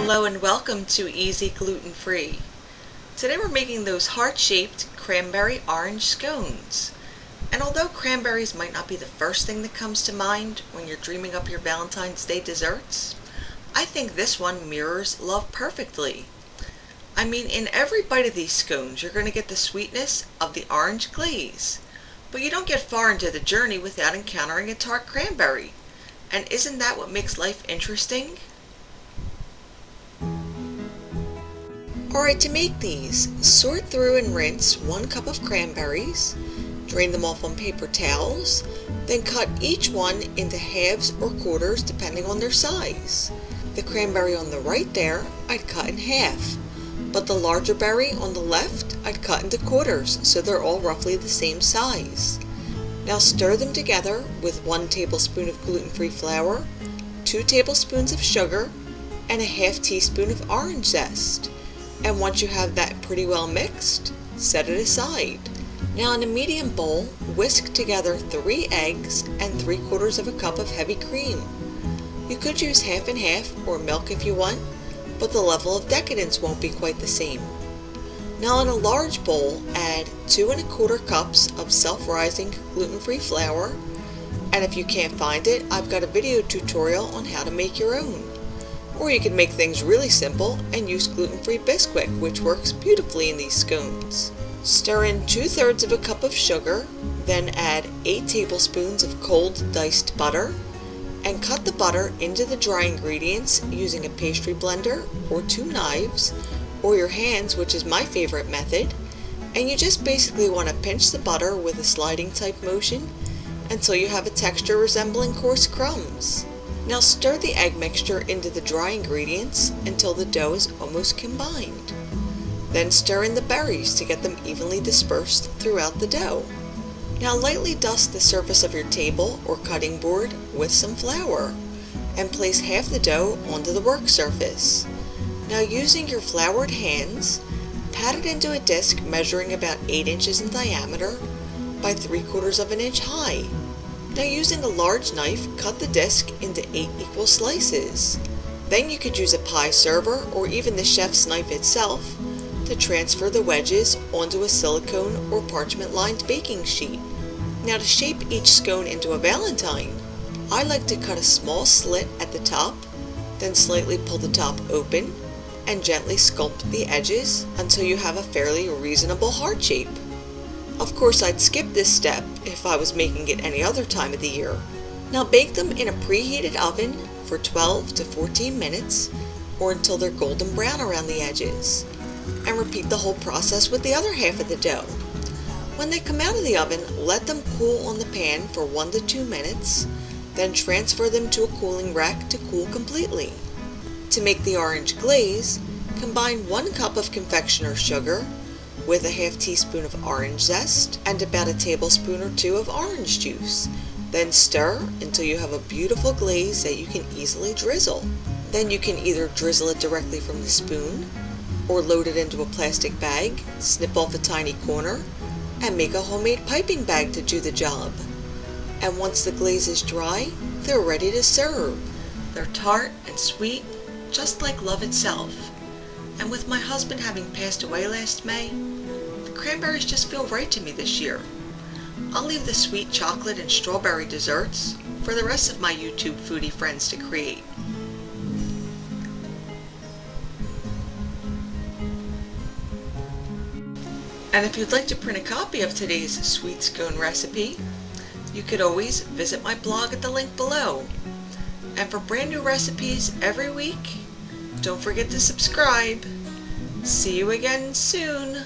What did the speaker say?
Hello and welcome to EZGlutenFree. Today we're making those heart-shaped cranberry orange scones. And although cranberries might not be the first thing that comes to mind when you're dreaming up your Valentine's Day desserts, I think this one mirrors love perfectly. I mean, in every bite of these scones you're going to get the sweetness of the orange glaze, but you don't get far into the journey without encountering a tart cranberry. And isn't that what makes life interesting? Alright, to make these, sort through and rinse 1 cup of cranberries, drain them off on paper towels, then cut each one into halves or quarters depending on their size. The cranberry on the right there, I'd cut in half, but the larger berry on the left, I'd cut into quarters so they're all roughly the same size. Now stir them together with 1 tablespoon of gluten-free flour, 2 tablespoons of sugar, and a half teaspoon of orange zest. And once you have that pretty well mixed, set it aside. Now in a medium bowl, whisk together 3 eggs and 3/4 of a cup of heavy cream. You could use half and half or milk if you want, but the level of decadence won't be quite the same. Now in a large bowl, add 2 1/4 cups of self-rising gluten-free flour, and if you can't find it, I've got a video tutorial on how to make your own. Or you can make things really simple and use gluten-free Bisquick, which works beautifully in these scones. Stir in 2/3 of a cup of sugar, then add 8 tablespoons of cold diced butter, and cut the butter into the dry ingredients using a pastry blender or 2 knives, or your hands, which is my favorite method, and you just basically want to pinch the butter with a sliding type motion until you have a texture resembling coarse crumbs. Now stir the egg mixture into the dry ingredients until the dough is almost combined. Then stir in the berries to get them evenly dispersed throughout the dough. Now lightly dust the surface of your table or cutting board with some flour and place half the dough onto the work surface. Now using your floured hands, pat it into a disc measuring about 8 inches in diameter by 3/4 of an inch high. Now using a large knife, cut the disc into 8 equal slices. Then you could use a pie server or even the chef's knife itself to transfer the wedges onto a silicone or parchment lined baking sheet. Now to shape each scone into a Valentine, I like to cut a small slit at the top, then slightly pull the top open and gently sculpt the edges until you have a fairly reasonable heart shape. Of course, I'd skip this step if I was making it any other time of the year. Now bake them in a preheated oven for 12 to 14 minutes or until they're golden brown around the edges. And repeat the whole process with the other half of the dough. When they come out of the oven, let them cool on the pan for 1 to 2 minutes, then transfer them to a cooling rack to cool completely. To make the orange glaze, combine 1 cup of confectioner's sugar with a half teaspoon of orange zest and about a tablespoon or 2 of orange juice. Then stir until you have a beautiful glaze that you can easily drizzle. Then you can either drizzle it directly from the spoon or load it into a plastic bag, snip off a tiny corner, and make a homemade piping bag to do the job. And once the glaze is dry, they're ready to serve. They're tart and sweet, just like love itself. And with my husband having passed away last May, the cranberries just feel right to me this year. I'll leave the sweet chocolate and strawberry desserts for the rest of my YouTube foodie friends to create. And if you'd like to print a copy of today's sweet scone recipe, you could always visit my blog at the link below. And for brand new recipes every week, don't forget to subscribe. See you again soon.